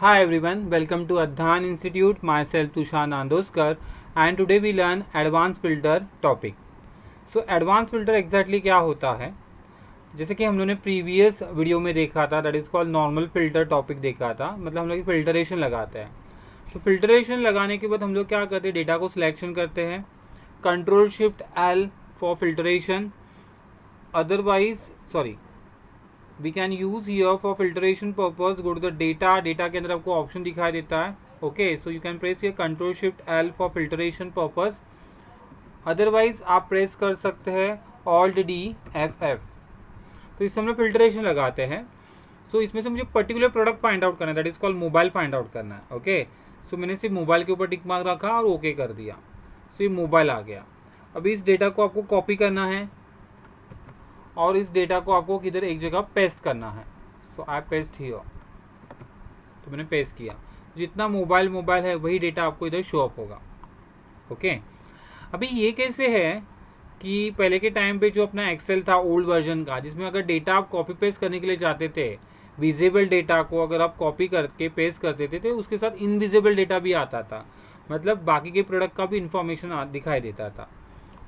Hi everyone, welcome to Adhan Institute. Myself Tushan Andoskar and today we learn advanced filter topic. So advanced filter exactly क्या होता है, जैसे कि हम लोगों ने प्रीवियस वीडियो में देखा था, that is called normal filter topic देखा था, मतलब हम लोग फिल्टरेशन लगाते हैं. तो फिल्टरेशन लगाने के बाद हम लोग क्या करते हैं, डेटा को सिलेक्शन करते हैं, control shift L for filtration. Otherwise we can use here for filtration purpose. Go to the data के अंदर आपको ऑप्शन दिखाई देता है. Okay, so you can press here control shift L for filtration purpose. Otherwise आप press कर सकते हैं ऑल्ट डी एफ एफ. तो इससे हम लोग फिल्टरेशन लगाते हैं. सो इसमें से मुझे पर्टिकुलर प्रोडक्ट फाइंड आउट करना है, that is called mobile find out करना है. ओके, सो मैंने सिर्फ मोबाइल के ऊपर टिक मार्क रखा और ओके कर दिया. सो ये मोबाइल आ गया. अभी इस डेटा को आपको कॉपी करना है और इस डेटा को आपको किधर एक जगह पेस्ट करना है. सो आई पेस्ट हियर. तो मैंने पेस्ट किया. जितना मोबाइल है वही डेटा आपको इधर शो अप होगा. ओके, अभी ये कैसे है कि पहले के टाइम पे जो अपना एक्सेल था ओल्ड वर्जन का, जिसमें अगर डेटा आप कॉपी पेस्ट करने के लिए जाते थे, विजिबल डेटा को अगर आप कॉपी करके पेस्ट करते थे तो उसके साथ इनविजिबल डेटा भी आता था, मतलब बाकी के प्रोडक्ट का भी इंफॉर्मेशन दिखाई देता था.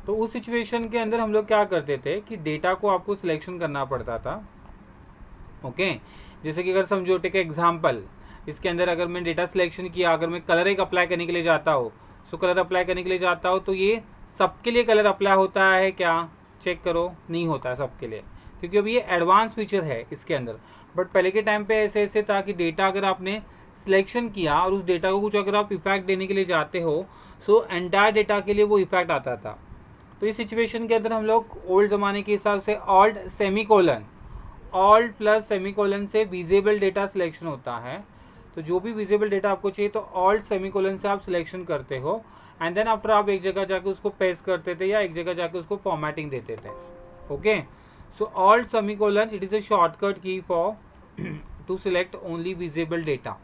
तो उस सिचुएशन के अंदर हम लोग क्या करते थे कि डेटा को आपको सिलेक्शन करना पड़ता था. ओके, जैसे कि अगर समझो टेक एग्जाम्पल, इसके अंदर अगर मैं डेटा सिलेक्शन किया, अगर मैं कलर एक अप्लाई करने के लिए जाता हूँ, सो कलर अप्लाई करने के लिए जाता हूँ तो ये सबके लिए कलर अप्लाई होता है क्या, चेक करो, नहीं होता है सबके लिए, क्योंकि अभी ये एडवांस फीचर है इसके अंदर. बट पहले के टाइम पे ऐसे था कि डेटा अगर आपने सिलेक्शन किया और उस डेटा को कुछ अगर आप इफेक्ट देने के लिए जाते हो, सो एंटायर डेटा के लिए वो इफेक्ट आता था. तो इस सिचुएशन के अंदर हम लोग ओल्ड ज़माने के हिसाब से alt semicolon, alt plus semicolon से विजिबल डेटा सिलेक्शन होता है. तो जो भी विजिबल डेटा आपको चाहिए तो ऑल्ट सेमीकोलन से आप सिलेक्शन करते हो एंड देन आफ्टर आप एक जगह जाके उसको पेस्ट करते थे या एक जगह जाके उसको फॉर्मेटिंग देते थे. Okay, so alt semicolon it is a shortcut key for to select only visible data.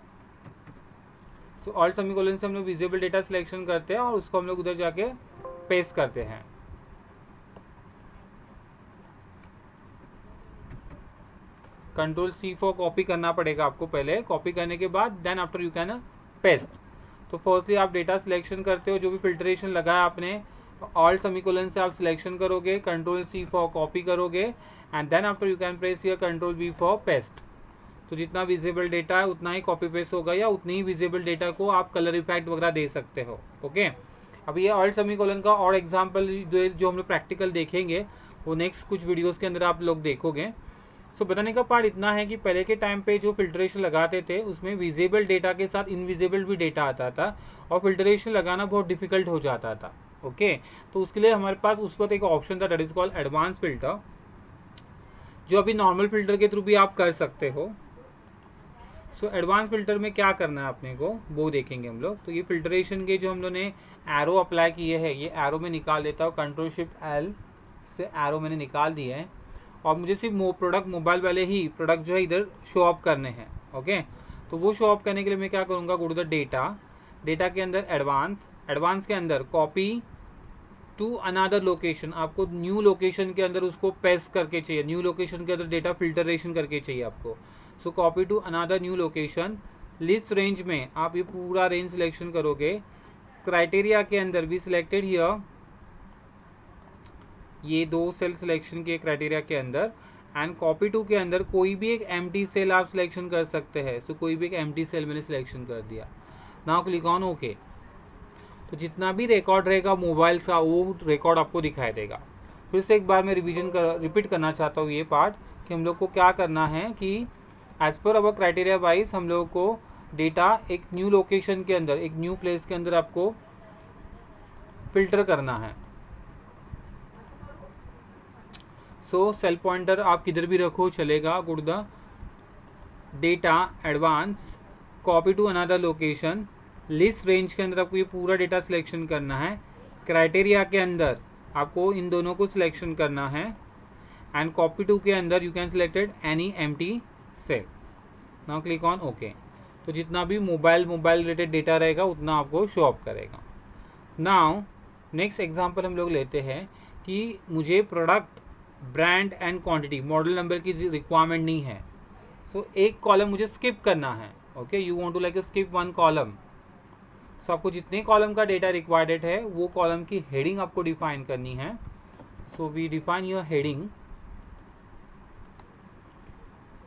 So alt semicolon से हम लोग विजिबल डेटा सिलेक्शन करते हैं और उसको हम लोग उधर जाके पेस्ट करते हैं. कंट्रोल सी फॉर कॉपी करना पड़ेगा आपको पहले. कॉपी करने के बाद then after you can paste. तो फर्स्टली आप डेटा सिलेक्शन करते हो, जो भी फिल्ट्रेशन लगाया आपने, ऑल्ट सेमीकोलन से आप सिलेक्शन करोगे, कंट्रोल सी फॉर कॉपी करोगे and then after you can press here control V for paste. तो जितना विजिबल डेटा है उतना ही कॉपी पेस्ट होगा या उतनी ही विजिबल डेटा को आप कलर इफेक्ट वगैरह दे सकते हो. ओके, अब ये ऑल्ट सेमीकोलन का और एग्जाम्पल जो हम लोग प्रैक्टिकल देखेंगे वो नेक्स्ट कुछ वीडियोज़ के अंदर आप लोग देखोगे. सो बताने का पार्ट इतना है कि पहले के टाइम पे जो फिल्ट्रेशन लगाते थे उसमें विजिबल डेटा के साथ इनविजिबल भी डेटा आता था और फिल्ट्रेशन लगाना बहुत डिफिकल्ट हो जाता था. ओके, तो उसके लिए हमारे पास उस वक्त एक ऑप्शन था, that is called advance filter, जो अभी नॉर्मल फिल्टर के थ्रू भी आप कर सकते हो. सो एडवांस फिल्टर में क्या करना है अपने को वो देखेंगे हम लोग. तो ये फिल्ट्रेशन के जो हम लोग ने एरो अप्लाई किए हैं, ये एरो में निकाल देता हूँ. कंट्रोल शिफ्ट एल से एरो मैंने निकाल दिए हैं और मुझे सिर्फ प्रोडक्ट मोबाइल वाले ही प्रोडक्ट जो है इधर शो अप करने हैं. ओके, तो वो शो अप करने के लिए मैं क्या करूँगा, गो टू द डेटा के अंदर एडवांस के अंदर कॉपी टू अनदर लोकेशन. आपको न्यू लोकेशन के अंदर उसको पेस्ट करके चाहिए, न्यू लोकेशन के अंदर डेटा फिल्टरेशन करके चाहिए आपको. So copy to another new location. List range में आप ये पूरा रेंज सिलेक्शन करोगे. क्राइटेरिया के अंदर भी सिलेक्टेड हियर, ये दो सेल सिलेक्शन के क्राइटेरिया के अंदर एंड कॉपी टू के अंदर कोई भी एक एम्प्टी सेल आप सिलेक्शन कर सकते हैं. सो कोई भी एक एम्प्टी सेल मैंने सिलेक्शन कर दिया. Now click on okay. तो जितना भी रिकॉर्ड रहेगा मोबाइल का वो रिकॉर्ड आपको दिखाई देगा. फिर से एक बार मैं रिपीट करना चाहता हूँ ये पार्ट कि हम लोग को क्या करना है कि एज पर अवर क्राइटेरिया वाइज हम लोग को डेटा एक न्यू लोकेशन के अंदर, एक न्यू प्लेस के अंदर आपको फिल्टर करना है. सो सेल पॉइंटर आप किधर भी रखो चलेगा. Go to the data, advance, copy to another location. List range के अंदर आपको ये पूरा डेटा सिलेक्शन करना है. क्राइटेरिया के अंदर आपको इन दोनों को सिलेक्शन करना है एंड कॉपी टू के अंदर you can selected any empty cell. Now click on okay. तो जितना भी मोबाइल रिलेटेड डेटा रहेगा उतना आपको शो अप करेगा. नाउ नेक्स्ट एग्जांपल हम लोग लेते हैं कि मुझे product, brand and quantity, model number की रिक्वायरमेंट नहीं है. सो एक कॉलम मुझे स्किप करना है. Okay, you want to like skip one column, so आपको जितने कॉलम का डेटा रिक्वायर्ड है वो कॉलम की हेडिंग आपको डिफाइन करनी है. So we define your heading.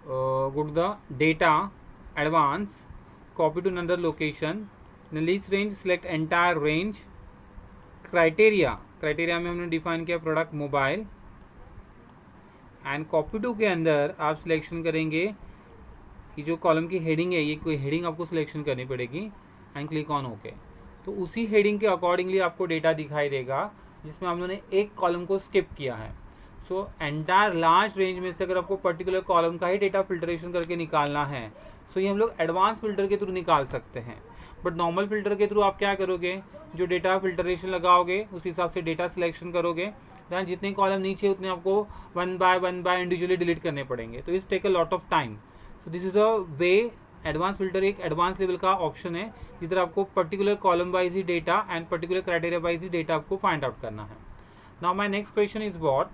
Go to the data, advance, copy to another location, in list range select entire range, criteria में हमने डिफाइन किया product mobile, and copy to के अंदर आप सिलेक्शन करेंगे कि जो कॉलम की हेडिंग है, ये कोई हेडिंग आपको सिलेक्शन करनी पड़ेगी एंड क्लिक ऑन ओके. तो उसी हेडिंग के अकॉर्डिंगली आपको डेटा दिखाई देगा जिसमें हम लोगों ने एक कॉलम को स्किप किया है. सो एंटायर लार्ज रेंज में से अगर आपको पर्टिकुलर कॉलम का ही डेटा फिल्ट्रेशन करके निकालना है, सो ये हम लोग एडवांस फिल्टर के थ्रू निकाल सकते हैं. बट नॉर्मल फिल्टर के थ्रू आप क्या करोगे, जो डेटा फिल्ट्रेशन लगाओगे उस हिसाब से डेटा सिलेक्शन करोगे, दैन जितने कॉलम नीचे उतने आपको वन बाय इंडिविजुअली डिलीट करने पड़ेंगे. तो इस take a lot of time. So this is a way. Advance filter एक एडवांस लेवल का ऑप्शन है जिधर आपको पर्टिकुलर कॉलम वाइज ही data and particular criteria wise ही डेटा आपको फाइंड आउट करना है. Now my next question is what.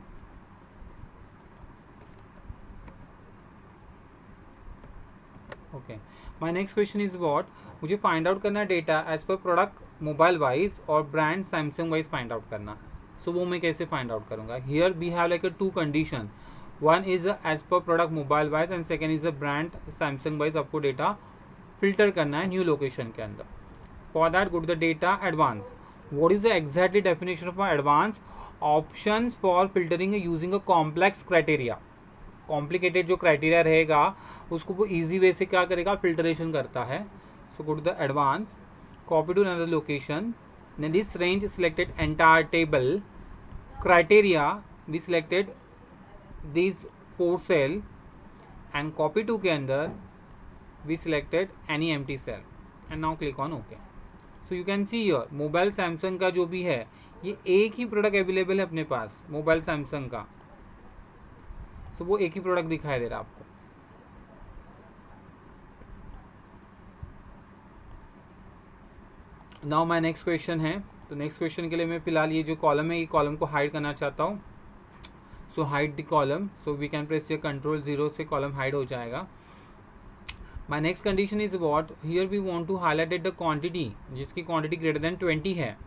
Okay, my next question is what. मुझे फाइंड आउट करना है data as per product mobile wise और brand Samsung wise find out करना है. सो वो मैं कैसे फाइंड आउट करूंगा. Here we have like a two condition. One is as per product mobile wise and second is a brand Samsung wise. आपको data filter करना है न्यू लोकेशन के अंदर. For that go to the data advance. What is the exactly definition of advance. Options for filtering using a complex criteria. Complicated जो criteria रहेगा उसको वो easy way से क्या करेगा, फिल्टरेशन करता है. So go to the advance, copy to another location, in this range selected entire table, criteria we selected these 4 cell and copy to के अंदर we selected any empty cell and now click on OK. So you can see here mobile Samsung का जो भी है ये एक ही product available है अपने पास मोबाइल सैमसंग का. सो वो एक ही प्रोडक्ट दिखाई दे रहा है आपको. नाउ माय नेक्स्ट क्वेश्चन है. तो नेक्स्ट क्वेश्चन के लिए मैं फिलहाल ये जो कॉलम है ये कॉलम को हाइड करना चाहता हूँ. So hide the column. So we can press ये कंट्रोल 0 से कॉलम हाइड हो जाएगा. My next condition is what. Here we want to highlight the quantity, जिसकी क्वांटिटी ग्रेटर देन 20 है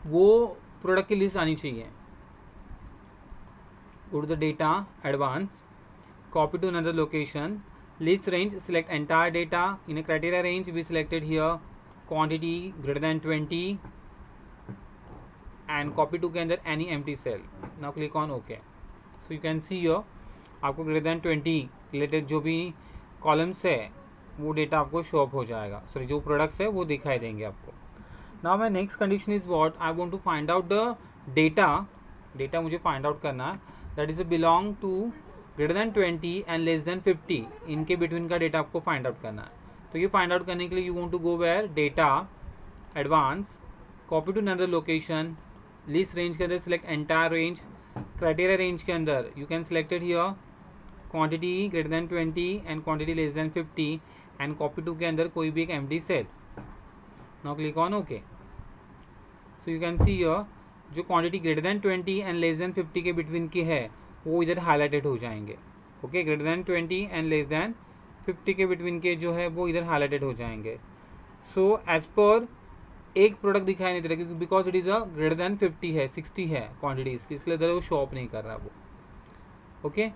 वो प्रोडक्ट की लिस्ट आनी चाहिए. Go to the data advance, copy to another location, list range select entire data. In a criteria range we selected here quantity greater than 20 and copy to के अंदर any empty cell. Now click on OK. So you can see here आपको greater than 20 related जो भी columns है वो data आपको show up हो जाएगा. सॉरी, जो प्रोडक्ट्स है वो दिखाई देंगे आपको. Now my next condition is what. I want to find out the data मुझे फाइंड आउट करना है that is belong to greater than 20 and less than 50. इनके बिटवीन का डेटा आपको फाइंड आउट करना है. तो ये फाइंड आउट करने के लिए you want to go where data advance, copy to another location, list range के अंदर select entire range, criteria range के अंदर you can selected here quantity greater than 20 and quantity less than 50 and copy to के अंदर कोई भी एक empty cell. Now click on okay. So you can see here जो quantity greater than 20 and less than 50 के between की है वो इधर हाईलाइटेड हो जाएंगे. Okay, greater than 20 and less than 50 के बिटवीन के जो है वो इधर हाईलाइटेड हो जाएंगे. सो एज पर एक प्रोडक्ट दिखाई नहीं दे रहा क्योंकि because it is a greater than 50 है, 60 है क्वांटिटी इसकी, इसलिए इधर वो शो अप नहीं कर रहा वो. Okay,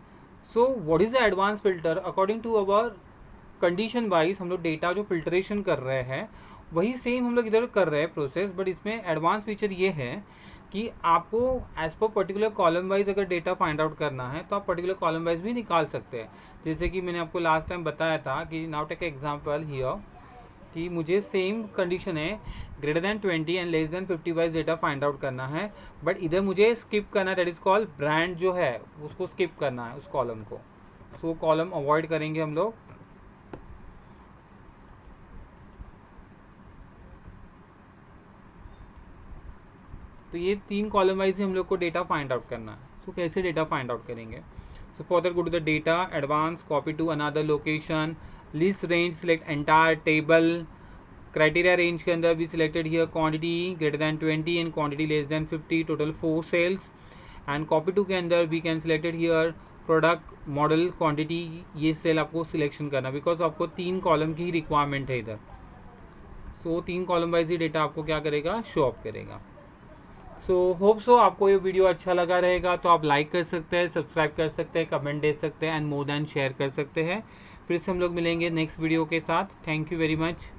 so what is the advance filter. According to our condition wise हम लोग डेटा जो फिल्ट्रेशन कर रहे हैं वही सेम हम लोग इधर कर रहे हैं प्रोसेस. बट इसमें एडवांस फीचर ये है कि आपको as per particular column wise अगर डेटा फाइंड आउट करना है तो आप पर्टिकुलर कॉलम वाइज भी निकाल सकते हैं. जैसे कि मैंने आपको लास्ट टाइम बताया था कि नाउ टेक एग्जांपल हियर कि मुझे सेम कंडीशन है greater than 20 and less than 50 wise data find out करना है. बट इधर मुझे स्किप करना है, दैट इज कॉल्ड ब्रांड जो है उसको स्किप करना है उस कॉलम को. सो कॉलम अवॉइड करेंगे हम लोग. तो ये 3 कॉलम वाइज ही हम लोग को डेटा फाइंड आउट करना है. सो कैसे डेटा फाइंड आउट करेंगे. So further go to the data advance, copy to another location, list range select entire table, criteria range के अंदर भी selected here quantity greater than 20 and quantity less than 50, total 4 sales. And copy to के अंदर we can selected here product, model, quantity, ये sale आपको selection करना, because आपको 3 column की ही रिक्वायरमेंट है इधर। सो 3 कॉलम वाइज ही डेटा आपको क्या करेगा, शो अप करेगा। सो होप सो आपको ये वीडियो अच्छा लगा रहेगा, तो आप लाइक कर सकते हैं, सब्सक्राइब कर सकते हैं, कमेंट दे सकते हैं एंड मोर देन शेयर कर सकते हैं। फिर से हम लोग मिलेंगे नेक्स्ट वीडियो के साथ। Thank you very much.